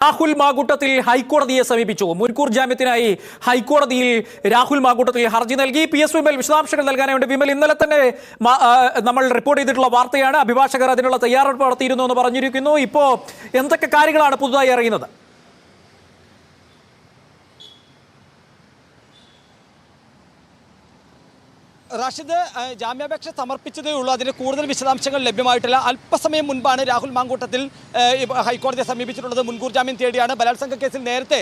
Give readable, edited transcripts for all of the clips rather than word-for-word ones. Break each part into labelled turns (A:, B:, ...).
A: രാഹുൽ മാങ്കൂട്ടത്തിൽ ഹൈക്കോടതിയെ സമീപിച്ചു. മുൻകൂർ ജാമ്യത്തിനായി ഹൈക്കോടതിയിൽ രാഹുൽ മാങ്കൂട്ടത്തിൽ ഹർജി നൽകി. PS വിമൽ വിശദാംശങ്ങൾ നൽകാനായിട്ട്. വിമൽ, ഇന്നലെ തന്നെ നമ്മൾ റിപ്പോർട്ട് ചെയ്തിട്ടുള്ള വാർത്തയാണ്. അഭിഭാഷകർ അതിനുള്ള തയ്യാറെടുപ്പ് നടത്തിയിരുന്നു എന്ന് പറഞ്ഞിരിക്കുന്നു. ഇപ്പോൾ എന്തൊക്കെ കാര്യങ്ങളാണ് പുതുതായി അറിയുന്നത്?
B: റാഷിദ്, ജാമ്യാപേക്ഷ സമർപ്പിച്ചതേ ഉള്ളൂ. അതിന് കൂടുതൽ വിശദാംശങ്ങൾ ലഭ്യമായിട്ടില്ല. അല്പസമയം മുൻപാണ് രാഹുൽ മാങ്കൂട്ടത്തിൽ ഹൈക്കോടതിയെ സമീപിച്ചിട്ടുള്ളത്. മുൻകൂർ ജാമ്യം തേടിയാണ്. ബലാത്സംഗ കേസിൽ നേരത്തെ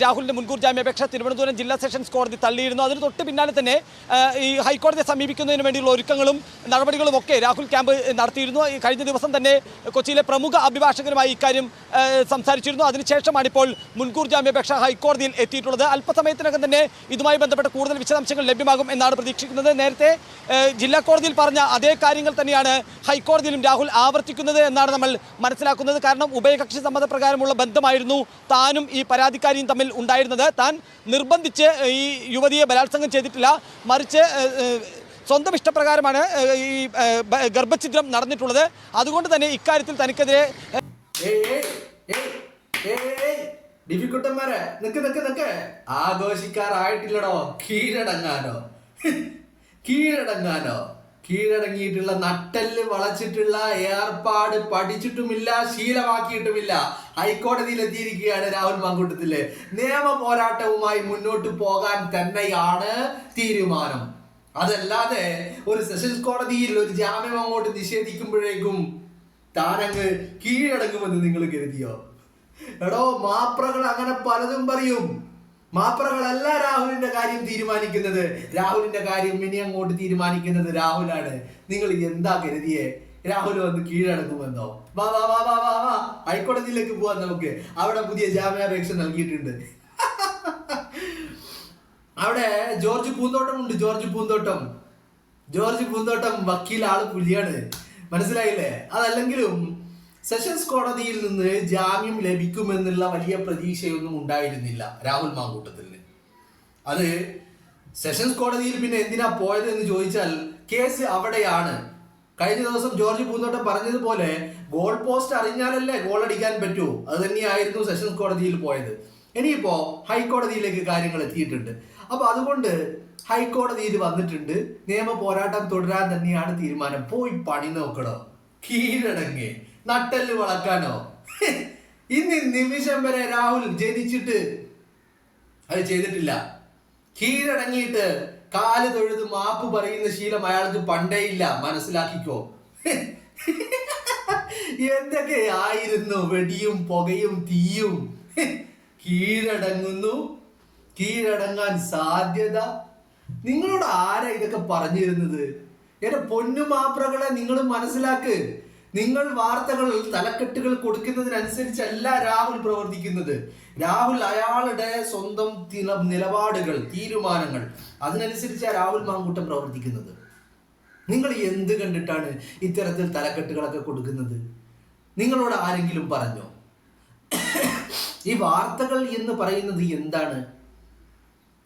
B: രാഹുലിന്റെ മുൻകൂർ ജാമ്യാപേക്ഷ തിരുവനന്തപുരം ജില്ലാ സെഷൻസ് കോടതി തള്ളിയിരുന്നു. അതിന് തൊട്ട് പിന്നാലെ തന്നെ ഈ ഹൈക്കോടതിയെ സമീപിക്കുന്നതിന് വേണ്ടിയുള്ള ഒരുക്കങ്ങളും നടപടികളും ഒക്കെ രാഹുൽ ക്യാമ്പ് നടത്തിയിരുന്നു. കഴിഞ്ഞ ദിവസം തന്നെ കൊച്ചിയിലെ പ്രമുഖ അഭിഭാഷകരുമായി ഇക്കാര്യം സംസാരിച്ചിരുന്നു. അതിനുശേഷമാണ് ഇപ്പോൾ മുൻകൂർ ജാമ്യാപേക്ഷ ഹൈക്കോടതിയിൽ എത്തിയിട്ടുള്ളത്. അല്പസമയത്തിനകം തന്നെ ഇതുമായി ബന്ധപ്പെട്ട കൂടുതൽ വിശദാംശങ്ങൾ ലഭ്യമാകും എന്നാണ് പ്രതീക്ഷിക്കുന്നത്. നേരത്തെ ജില്ലാ കോടതിയിൽ പറഞ്ഞ അതേ കാര്യങ്ങൾ തന്നെയാണ് ഹൈക്കോടതിയിലും രാഹുൽ ആവർത്തിക്കുന്നത് എന്നാണ് നമ്മൾ മനസ്സിലാക്കുന്നത്. കാരണം ഉഭയകക്ഷി സമ്മതപ്രകാരമുള്ള ബന്ധമായിരുന്നു താനും ഈ പരാതിക്കാരിയും തമ്മിൽ ഉണ്ടായിരുന്നത്. താൻ നിർബന്ധിച്ച് ഈ യുവതിയെ ബലാത്സംഗം ചെയ്തിട്ടില്ല, മറിച്ച് സ്വന്തം ഇഷ്ടപ്രകാരമാണ് ഈ ഗർഭഛിദ്രം നടന്നിട്ടുള്ളത്. അതുകൊണ്ട് തന്നെ ഇക്കാര്യത്തിൽ തനിക്കെതിരെ
C: ആഘോഷിക്കാറായിട്ടില്ലടോ, കീഴടങ്ങിയിട്ടുള്ള നട്ടെല്ല് വളച്ചിട്ടുള്ള ഏർപ്പാട് പഠിച്ചിട്ടുമില്ല, ശീലമാക്കിയിട്ടുമില്ല. ഹൈക്കോടതിയിൽ എത്തിയിരിക്കുകയാണ് രാഹുൽ മാങ്കൂട്ടത്തില്. നിയമ പോരാട്ടവുമായി മുന്നോട്ട് പോകാൻ തന്നെയാണ് തീരുമാനം. അതല്ലാതെ ഒരു സെഷൻസ് കോടതിയിൽ ഒരു ജാമ്യം അങ്ങോട്ട് നിഷേധിക്കുമ്പോഴേക്കും താനങ്ങ് കീഴടങ്ങുമെന്ന് നിങ്ങൾ കരുതിയോ? എടോ, മാപ്രകൾ അങ്ങനെ പലതും പറയും. മാപ്രകളല്ല രാഹുലിന്റെ കാര്യം തീരുമാനിക്കുന്നത്. രാഹുലിന്റെ കാര്യം ഇനി അങ്ങോട്ട് തീരുമാനിക്കുന്നത് രാഹുലാണ്. നിങ്ങൾ എന്താ കരുതിയേ? രാഹുൽ വന്ന് കീഴടങ്ങുമെന്നോ? വാ വാ വാ വാ വാ വാ ഹൈക്കോടതിയിലേക്ക് പോവാൻ. നമുക്ക് അവിടെ പുതിയ ജാമ്യാപേക്ഷ നൽകിയിട്ടുണ്ട്. അവിടെ ജോർജ് പൂന്തോട്ടം ഉണ്ട്. ജോർജ് പൂന്തോട്ടം വക്കീൽ ആള് പുലിയാണ്, മനസ്സിലായില്ലേ? അതല്ലെങ്കിലും സെഷൻസ് കോടതിയിൽ നിന്ന് ജാമ്യം ലഭിക്കുമെന്നുള്ള വലിയ പ്രതീക്ഷയൊന്നും ഉണ്ടായിരുന്നില്ല രാഹുൽ മാങ്കൂട്ടത്തിന്. അത് സെഷൻസ് കോടതിയിൽ പിന്നെ എന്തിനാ പോയത് എന്ന് ചോദിച്ചാൽ കേസ് അവിടെയാണ്. കഴിഞ്ഞ ദിവസം ജോർജ് പൂന്തോട്ടം പറഞ്ഞതുപോലെ ഗോൾ പോസ്റ്റ് അറിഞ്ഞാലല്ലേ ഗോൾ അടിക്കാൻ പറ്റൂ. അത് തന്നെയായിരുന്നു സെഷൻസ് കോടതിയിൽ പോയത്. ഇനിയിപ്പോ ഹൈക്കോടതിയിലേക്ക് കാര്യങ്ങൾ എത്തിയിട്ടുണ്ട്. അപ്പൊ അതുകൊണ്ട് ഹൈക്കോടതിയിൽ വന്നിട്ടുണ്ട്. നിയമ പോരാട്ടം തുടരാൻ തന്നെയാണ് തീരുമാനം. പോയി പണി നോക്കണോ? കീഴടങ്ങി നട്ടെല്ല് വളക്കാനോ? ഇന്ന് നിമിഷം വരെ രാഹുൽ ജനിച്ചിട്ട് അത് ചെയ്തിട്ടില്ല. കീഴടങ്ങിയിട്ട് കാല് തൊഴുത് മാപ്പ് പറയുന്ന ശീലം അയാൾക്ക് പണ്ടേ ഇല്ല, മനസ്സിലാക്കിക്കോ. എന്തൊക്കെ ആയിരുന്നു വെടിയും പുകയും തീയും. കീഴടങ്ങാൻ സാധ്യത. നിങ്ങളോട് ആരാ ഇതൊക്കെ പറഞ്ഞിരുന്നത്? എന്റെ പൊന്നു മാപ്രകളെ, നിങ്ങൾ മനസ്സിലാക്ക്. നിങ്ങൾ വാർത്തകൾ തലക്കെട്ടുകൾ കൊടുക്കുന്നതിനനുസരിച്ചല്ല രാഹുൽ പ്രവർത്തിക്കുന്നത്. രാഹുൽ അയാളുടെ സ്വന്തം നിലപാടുകൾ, തീരുമാനങ്ങൾ, അതിനനുസരിച്ചാണ് രാഹുൽ മാങ്കൂട്ടം പ്രവർത്തിക്കുന്നത്. നിങ്ങൾ എന്ത് കണ്ടിട്ടാണ് ഇത്തരത്തിൽ തലക്കെട്ടുകളൊക്കെ കൊടുക്കുന്നത്? നിങ്ങളോട് ആരെങ്കിലും പറഞ്ഞോ? ഈ വാർത്തകൾ എന്ന് പറയുന്നത്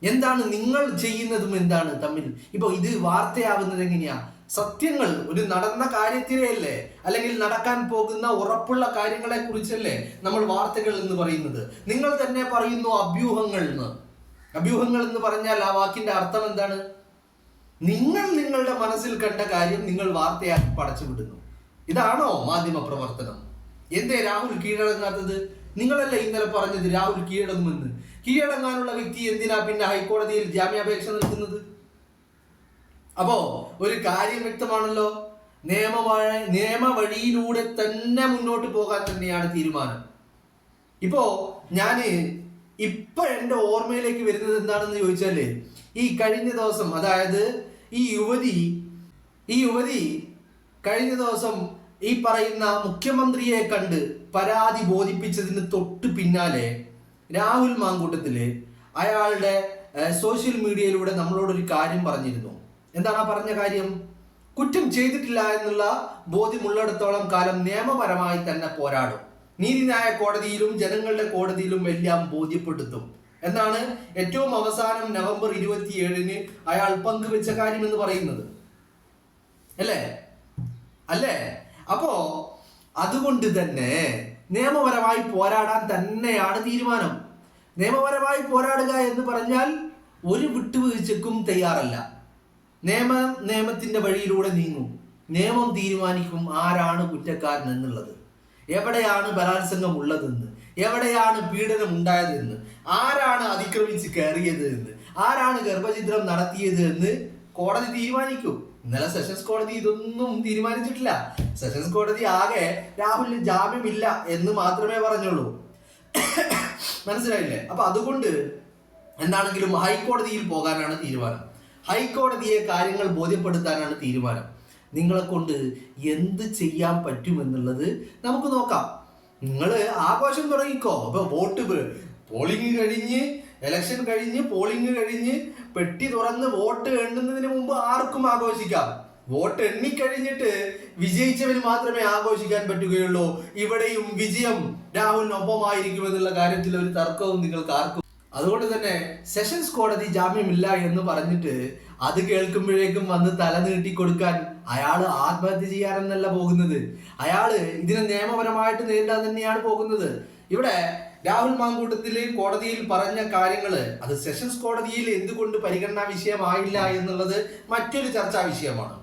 C: എന്താണ് നിങ്ങൾ ചെയ്യുന്നതും എന്താണ് തമ്മിൽ ഇപ്പൊ ഇത് വാർത്തയാവുന്നത് എങ്ങനെയാ? സത്യങ്ങൾ, ഒരു നടന്ന കാര്യത്തിലല്ലേ, അല്ലെങ്കിൽ നടക്കാൻ പോകുന്ന ഉറപ്പുള്ള കാര്യങ്ങളെ കുറിച്ചല്ലേ നമ്മൾ വാർത്തകൾ എന്ന് പറയുന്നത്. നിങ്ങൾ തന്നെ പറയുന്നു അഭ്യൂഹങ്ങൾ എന്ന് പറഞ്ഞാൽ ആ വാക്കിന്റെ അർത്ഥം എന്താണ്? നിങ്ങൾ നിങ്ങളുടെ മനസ്സിൽ കണ്ട കാര്യം നിങ്ങൾ വാർത്തയാക്കി പടച്ചു വിടുന്നു. ഇതാണോ മാധ്യമ പ്രവർത്തനം? എന്തേ രാഹുൽ കീഴടങ്ങാത്തത്? നിങ്ങളല്ലേ ഇന്നലെ പറഞ്ഞത് രാഹുൽ കീഴടങ്ങുമെന്ന്. കീഴടങ്ങാനുള്ള വ്യക്തി എന്തിനാ പിന്നെ ഹൈക്കോടതിയിൽ ജാമ്യാപേക്ഷ നൽകുന്നത്? അപ്പോ ഒരു കാര്യം വ്യക്തമാണല്ലോ, നിയമ വഴിയിലൂടെ തന്നെ മുന്നോട്ട് പോകാൻ തന്നെയാണ് തീരുമാനം. ഇപ്പോ ഞാന് എന്റെ ഓർമ്മയിലേക്ക് വരുന്നത് എന്താണെന്ന് ചോദിച്ചാല്, ഈ കഴിഞ്ഞ ദിവസം, അതായത് ഈ യുവതി കഴിഞ്ഞ ദിവസം ഈ പറയുന്ന മുഖ്യമന്ത്രിയെ കണ്ട് പരാതി ബോധിപ്പിച്ചതിന് തൊട്ട് പിന്നാലെ രാഹുൽ മാങ്കൂട്ടത്തില് അയാളുടെ സോഷ്യൽ മീഡിയയിലൂടെ നമ്മളോടൊരു കാര്യം പറഞ്ഞിരുന്നു. എന്താണ് ആ പറഞ്ഞ കാര്യം? കുറ്റം ചെയ്തിട്ടില്ല എന്നുള്ള ബോധ്യമുള്ളിടത്തോളം കാലം നിയമപരമായി തന്നെ പോരാടും, നീതിന്യായ കോടതിയിലും ജനങ്ങളുടെ കോടതിയിലും എല്ലാം ബോധ്യപ്പെടുത്തും എന്നാണ് ഏറ്റവും അവസാനം നവംബർ 27-ന് അയാൾ പങ്കുവെച്ച കാര്യം എന്ന് പറയുന്നത്. അല്ലേ? അപ്പോ അതുകൊണ്ട് തന്നെ നിയമപരമായി പോരാടാൻ തന്നെയാണ് തീരുമാനം. നിയമപരമായി പോരാടുക എന്ന് പറഞ്ഞാൽ ഒരു വിട്ടുവീഴ്ചക്കും തയ്യാറല്ല. നിയമത്തിന്റെ വഴിയിലൂടെ നീങ്ങും. നിയമം തീരുമാനിക്കും ആരാണ് കുറ്റക്കാരൻ എന്നുള്ളത്, എവിടെയാണ് ബലാത്സംഗം ഉള്ളതെന്ന്, എവിടെയാണ് പീഡനം ഉണ്ടായതെന്ന്, ആരാണ് അതിക്രമിച്ച് കയറിയത് എന്ന്, ആരാണ് ഗർഭഛിദ്രം നടത്തിയത് എന്ന് കോടതി തീരുമാനിക്കും. ഇന്നലെ സെഷൻസ് കോടതി ഇതൊന്നും തീരുമാനിച്ചിട്ടില്ല. സെഷൻസ് കോടതി ആകെ രാഹുലിന് ജാമ്യമില്ല എന്ന് മാത്രമേ പറഞ്ഞുള്ളൂ. മനസ്സിലായില്ലേ? അപ്പൊ അതുകൊണ്ട് എന്താണെങ്കിലും ഹൈക്കോടതിയിൽ പോകാനാണ് തീരുമാനം. ഹൈക്കോടതിയെ കാര്യങ്ങൾ ബോധ്യപ്പെടുത്താനാണ് തീരുമാനം. നിങ്ങളെ കൊണ്ട് എന്ത് ചെയ്യാൻ പറ്റുമെന്നുള്ളത് നമുക്ക് നോക്കാം. നിങ്ങൾ ആഘോഷം തുടങ്ങിക്കോ. അപ്പൊ പോളിംഗ് കഴിഞ്ഞ്, ഇലക്ഷൻ കഴിഞ്ഞ്, പോളിംഗ് കഴിഞ്ഞ്, പെട്ടി തുറന്ന് വോട്ട് എണ്ണുന്നതിന് മുമ്പ് ആർക്കും ആഘോഷിക്കാം. വോട്ട് എണ്ണിക്കഴിഞ്ഞിട്ട് വിജയിച്ചവന് മാത്രമേ ആഘോഷിക്കാൻ പറ്റുകയുള്ളൂ. ഇവിടെയും വിജയം രാഹുലിനൊപ്പമായിരിക്കുമെന്നുള്ള കാര്യത്തിൽ ഒരു തർക്കവും നിങ്ങൾക്ക് ആർക്കും. അതുകൊണ്ട് തന്നെ സെഷൻസ് കോടതി ജാമ്യമില്ല എന്ന് പറഞ്ഞിട്ട് അത് കേൾക്കുമ്പോഴേക്കും വന്ന് തല നീട്ടി കൊടുക്കാൻ അയാള് ആത്മഹത്യ ചെയ്യാനെന്നല്ല പോകുന്നത്. അയാള് ഇതിനെ നിയമപരമായിട്ട് നേരിടാൻ തന്നെയാണ് പോകുന്നത്. ഇവിടെ രാഹുൽ മാങ്കൂട്ടത്തില് കോടതിയിൽ പറഞ്ഞ കാര്യങ്ങള് അത് സെഷൻസ് കോടതിയിൽ എന്തുകൊണ്ട് പരിഗണനാ വിഷയമായില്ല എന്നുള്ളത് മറ്റൊരു ചർച്ചാ വിഷയമാണ്.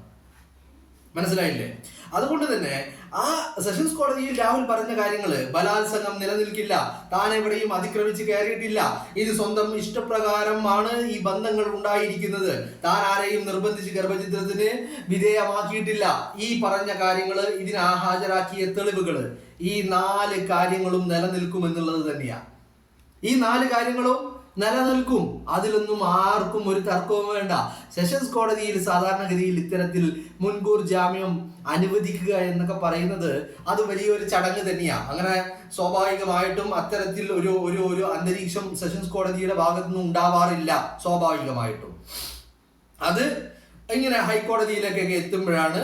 C: മനസ്സിലായില്ലേ? അതുകൊണ്ട് തന്നെ ആ സെഷൻസ് കോടതിയിൽ രാഹുൽ പറഞ്ഞ കാര്യങ്ങള്, ബലാത്സംഗം നിലനിൽക്കില്ല, താൻ എവിടെയും അതിക്രമിച്ച് കയറിയിട്ടില്ല, ഇത് സ്വന്തം ഇഷ്ടപ്രകാരമാണ് ഈ ബന്ധങ്ങൾ ഉണ്ടായിരിക്കുന്നത്, താൻ ആരെയും നിർബന്ധിച്ച് ഗർഭഛിദ്രത്തിന് വിധേയമാക്കിയിട്ടില്ല, ഈ പറഞ്ഞ കാര്യങ്ങള്, ഇതിന് ഹാജരാക്കിയ തെളിവുകള്, ഈ 4 കാര്യങ്ങളും നിലനിൽക്കുമെന്നുള്ളത് തന്നെയാണ്. ഈ 4 കാര്യങ്ങളും നിലനിൽക്കും. അതിലൊന്നും ആർക്കും ഒരു തർക്കവും വേണ്ട. സെഷൻസ് കോടതിയിൽ സാധാരണഗതിയിൽ ഇത്തരത്തിൽ മുൻകൂർ ജാമ്യം അനുവദിക്കുക എന്നൊക്കെ പറയുന്നത് അത് വലിയൊരു ചടങ്ങ് തന്നെയാണ്. അങ്ങനെ സ്വാഭാവികമായിട്ടും അത്തരത്തിൽ ഒരു അന്തരീക്ഷം സെഷൻസ് കോടതിയുടെ ഭാഗത്തുനിന്ന് ഉണ്ടാവാറില്ല. സ്വാഭാവികമായിട്ടും അത് ഇങ്ങനെ ഹൈക്കോടതിയിലേക്കൊക്കെ എത്തുമ്പോഴാണ്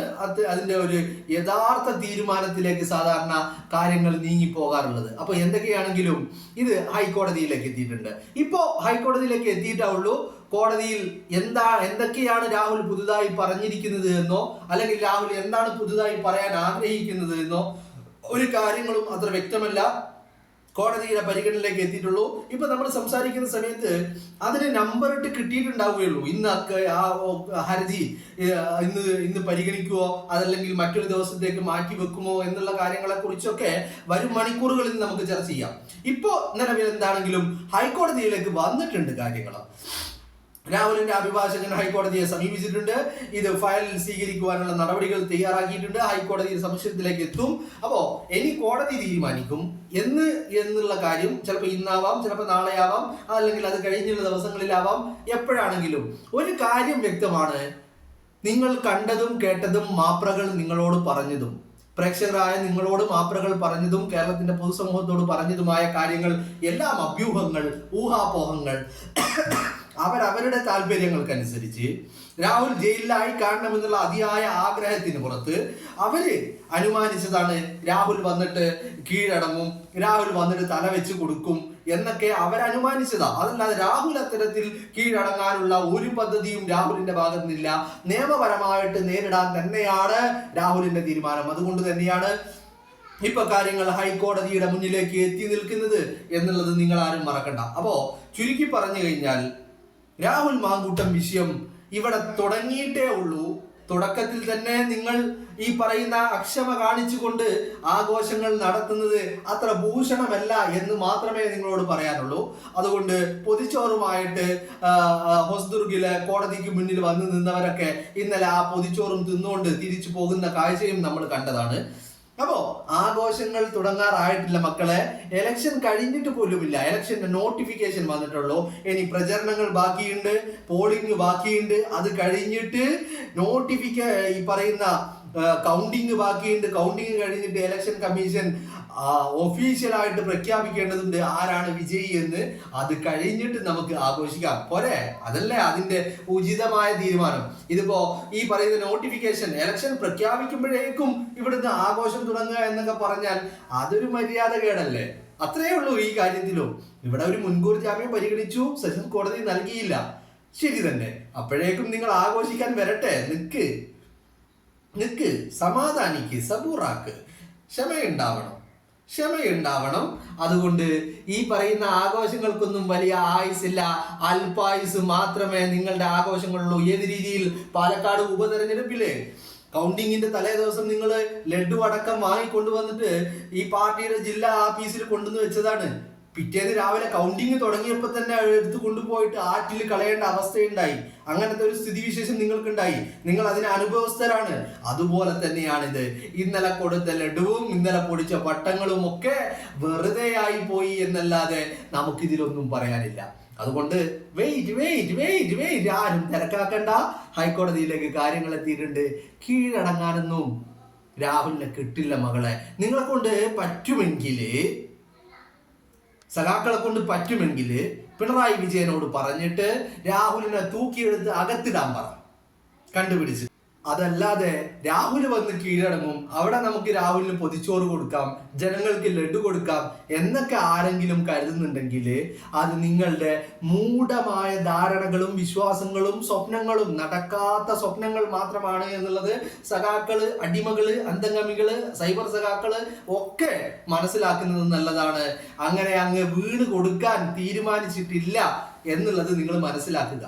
C: അതിന്റെ ഒരു യഥാർത്ഥ തീരുമാനത്തിലേക്ക് സാധാരണ കാര്യങ്ങൾ നീങ്ങി പോകാറുള്ളത്. അപ്പൊ എന്തൊക്കെയാണെങ്കിലും ഇത് ഹൈക്കോടതിയിലേക്ക് എത്തിയിട്ടുണ്ട്. ഇപ്പോ ഹൈക്കോടതിയിലേക്ക് എത്തിയിട്ടാവുള്ളൂ. കോടതിയിൽ എന്തൊക്കെയാണ് രാഹുൽ പുതുതായി പറഞ്ഞിരിക്കുന്നത് എന്നോ അല്ലെങ്കിൽ രാഹുൽ എന്താണ് പുതുതായി പറയാൻ ആഗ്രഹിക്കുന്നത് എന്നോ ഒരു കാര്യങ്ങളും അത്ര വ്യക്തമല്ല. കോടതിയുടെ പരിഗണനയിലേക്ക് എത്തിയിട്ടുള്ളൂ. ഇപ്പൊ നമ്മൾ സംസാരിക്കുന്ന സമയത്ത് അതിന് നമ്പർ ഇട്ട് കിട്ടിയിട്ടുണ്ടാവുകയുള്ളൂ. ഇന്നൊക്കെ ആ ഹർജി ഇന്ന് പരിഗണിക്കുമോ അതല്ലെങ്കിൽ മറ്റൊരു ദിവസത്തേക്ക് മാറ്റി വെക്കുമോ എന്നുള്ള കാര്യങ്ങളെ കുറിച്ചൊക്കെ വരും മണിക്കൂറുകളിൽ നമുക്ക് ചർച്ച ചെയ്യാം. ഇപ്പോ നിലവിൽ എന്താണെങ്കിലും ഹൈക്കോടതിയിലേക്ക് വന്നിട്ടുണ്ട് കാര്യങ്ങൾ. രാഹുലിന്റെ അഭിഭാഷകൻ ഹൈക്കോടതിയെ സമീപിച്ചിട്ടുണ്ട്. ഇത് ഫയൽ സ്വീകരിക്കുവാനുള്ള നടപടികൾ തയ്യാറാക്കിയിട്ടുണ്ട്. ഹൈക്കോടതി സംശയത്തിലേക്ക് എത്തും. അപ്പോ ഇനി കോടതി തീരുമാനിക്കും എന്നുള്ള കാര്യം ചിലപ്പോൾ ഇന്നാവാം, ചിലപ്പോൾ നാളെയാവാം, അല്ലെങ്കിൽ അത് കഴിഞ്ഞുള്ള ദിവസങ്ങളിലാവാം. എപ്പോഴാണെങ്കിലും ഒരു കാര്യം വ്യക്തമാണ്, നിങ്ങൾ കണ്ടതും കേട്ടതും മാപ്രകൾ നിങ്ങളോട് പറഞ്ഞതും, പ്രേക്ഷകരായ നിങ്ങളോട് മാപ്രകൾ പറഞ്ഞതും കേരളത്തിന്റെ പൊതുസമൂഹത്തോട് പറഞ്ഞതുമായ കാര്യങ്ങൾ എല്ലാം അഭ്യൂഹങ്ങൾ, ഊഹാപോഹങ്ങൾ. അവരവരുടെ താല്പര്യങ്ങൾക്കനുസരിച്ച് രാഹുൽ ജയിലിലായി കാണണമെന്നുള്ള അതിയായ ആഗ്രഹത്തിന് പുറത്ത് അവര് അനുമാനിച്ചതാണ് രാഹുൽ വന്നിട്ട് കീഴടങ്ങും, രാഹുൽ വന്നിട്ട് തല വെച്ച് കൊടുക്കും എന്നൊക്കെ അവരനുമാനിച്ചതാ. അതല്ലാതെ രാഹുൽ അത്തരത്തിൽ കീഴടങ്ങാനുള്ള ഒരു പദ്ധതിയും രാഹുലിന്റെ ഭാഗത്തുനിന്നില്ല. നിയമപരമായിട്ട് നേരിടാൻ തന്നെയാണ് രാഹുലിന്റെ തീരുമാനം. അതുകൊണ്ട് തന്നെയാണ് ഇപ്പൊ കാര്യങ്ങൾ ഹൈക്കോടതിയുടെ മുന്നിലേക്ക് എത്തി നിൽക്കുന്നത് എന്നുള്ളത് നിങ്ങൾ ആരും മറക്കണ്ട. അപ്പോ ചുരുക്കി പറഞ്ഞു കഴിഞ്ഞാൽ രാഹുൽ മാങ്കൂട്ടം വിഷയം ഇവിടെ തുടങ്ങിയിട്ടേ ഉള്ളൂ. തുടക്കത്തിൽ തന്നെ നിങ്ങൾ ഈ പറയുന്ന അക്ഷമ കാണിച്ചുകൊണ്ട് ആഘോഷങ്ങൾ നടത്തുന്നത് അത്ര ഭൂഷണമല്ല എന്ന് മാത്രമേ നിങ്ങളോട് പറയാനുള്ളൂ. അതുകൊണ്ട് പൊതിച്ചോറുമായിട്ട് ഹൊസ്ദുർഗിലെ കോടതിക്ക് മുന്നിൽ വന്നു നിന്നവരൊക്കെ ഇന്നലെ ആ പൊതിച്ചോറും തിന്നുകൊണ്ട് തിരിച്ചു പോകുന്ന കാഴ്ചയും നമ്മൾ കണ്ടതാണ്. അപ്പോ ആഘോഷങ്ങൾ തുടങ്ങാറായിട്ടില്ല മക്കളെ. എലക്ഷൻ കഴിഞ്ഞിട്ട് പോലുമില്ല. എലക്ഷന്റെ നോട്ടിഫിക്കേഷൻ വന്നിട്ടുള്ളൂ. ഇനി പ്രചരണങ്ങൾ ബാക്കിയുണ്ട്, പോളിംഗ് ബാക്കിയുണ്ട്. അത് കഴിഞ്ഞിട്ട് ഈ പറയുന്ന കൗണ്ടിങ് ബാക്കിയുണ്ട്. കൗണ്ടിങ് കഴിഞ്ഞിട്ട് ഇലക്ഷൻ കമ്മീഷൻ ഒഫീഷ്യലായിട്ട് പ്രഖ്യാപിക്കേണ്ടതുണ്ട് ആരാണ് വിജയി എന്ന്. അത് കഴിഞ്ഞിട്ട് നമുക്ക് ആഘോഷിക്കാം പോരെ? അതല്ലേ അതിന്റെ ഉചിതമായ തീരുമാനം. ഇതിപ്പോ ഈ പറയുന്ന നോട്ടിഫിക്കേഷൻ ഇലക്ഷൻ പ്രഖ്യാപിക്കുമ്പോഴേക്കും ഇവിടുന്ന് ആഘോഷം തുടങ്ങുക എന്നൊക്കെ പറഞ്ഞാൽ അതൊരു മര്യാദ കേടല്ലേ? അത്രയേ ഉള്ളൂ ഈ കാര്യത്തിലും. ഇവിടെ ഒരു മുൻകൂർ ജാമ്യം പരിഗണിച്ചു, സെഷൻസ് കോടതി നൽകിയില്ല, ശരി തന്നെ. അപ്പോഴേക്കും നിങ്ങൾ ആഘോഷിക്കാൻ വരട്ടെ. നിക്ക്, സമാധാനിക്ക്, സബൂറാക്ക്, ക്ഷമയുണ്ടാവണം. ക്ഷമയുണ്ടാവണം. അതുകൊണ്ട് ഈ പറയുന്ന ആഘോഷങ്ങൾക്കൊന്നും വലിയ ആയുസില്ല, അല്പായുസ് മാത്രമേ നിങ്ങളുടെ ആഘോഷങ്ങളുള്ളൂ. ഏത് രീതിയിൽ പാലക്കാട് ഉപതെരഞ്ഞെടുപ്പില് കൗണ്ടിങ്ങിന്റെ തലേ ദിവസം നിങ്ങൾ ലഡു അടക്കം വാങ്ങിക്കൊണ്ടുവന്നിട്ട് ഈ പാർട്ടിയുടെ ജില്ലാ ഓഫീസിൽ കൊണ്ടുവന്ന് വെച്ചതാണ്. പിറ്റേന്ന് രാവിലെ കൗണ്ടിങ് തുടങ്ങിയപ്പോൾ തന്നെ എടുത്തു കൊണ്ടുപോയിട്ട് ആറ്റിൽ കളയേണ്ട അവസ്ഥയുണ്ടായി. അങ്ങനത്തെ ഒരു സ്ഥിതിവിശേഷം നിങ്ങൾക്കുണ്ടായി. നിങ്ങൾ അതിന് അനുഭവസ്ഥരാണ്. അതുപോലെ തന്നെയാണിത്. ഇന്നലെ കൊടുത്ത ലഡുവും ഇന്നലെ പൊടിച്ച പട്ടങ്ങളും ഒക്കെ വെറുതെ ആയി പോയി എന്നല്ലാതെ നമുക്കിതിലൊന്നും പറയാനില്ല. അതുകൊണ്ട് വെയിറ്റ് ആരും തിരക്കാക്കണ്ട. ഹൈക്കോടതിയിലേക്ക് കാര്യങ്ങൾ എത്തിയിട്ടുണ്ട്. കീഴടങ്ങാനൊന്നും രാഹുലിനെ കിട്ടില്ല മകളെ. നിങ്ങളെ കൊണ്ട് പറ്റുമെങ്കിൽ, സഖാക്കളെ കൊണ്ട് പറ്റുമെങ്കിൽ പിണറായി വിജയനോട് പറഞ്ഞിട്ട് രാഹുലിനെ തൂക്കിയെടുത്ത് അകത്തിടാൻ പറ, കണ്ടുപിടിച്ച്. അതല്ലാതെ രാഹുൽ വന്ന് കീഴടങ്ങും, അവിടെ നമുക്ക് രാഹുലിന് പൊതിച്ചോറ് കൊടുക്കാം, ജനങ്ങൾക്ക് ലഡു കൊടുക്കാം എന്നൊക്കെ ആരെങ്കിലും കരുതുന്നുണ്ടെങ്കിൽ അത് നിങ്ങളുടെ മൂഢമായ ധാരണകളും വിശ്വാസങ്ങളും സ്വപ്നങ്ങളും, നടക്കാത്ത സ്വപ്നങ്ങൾ മാത്രമാണ് എന്നുള്ളത് സഖാക്കള്, അടിമകള്, അന്തംഗമികള്, സൈബർ സഖാക്കള് ഒക്കെ മനസ്സിലാക്കുന്നത് നല്ലതാണ്. അങ്ങനെ അങ്ങ് വീണ് കൊടുക്കാൻ തീരുമാനിച്ചിട്ടില്ല എന്നുള്ളത് നിങ്ങൾ മനസ്സിലാക്കുക.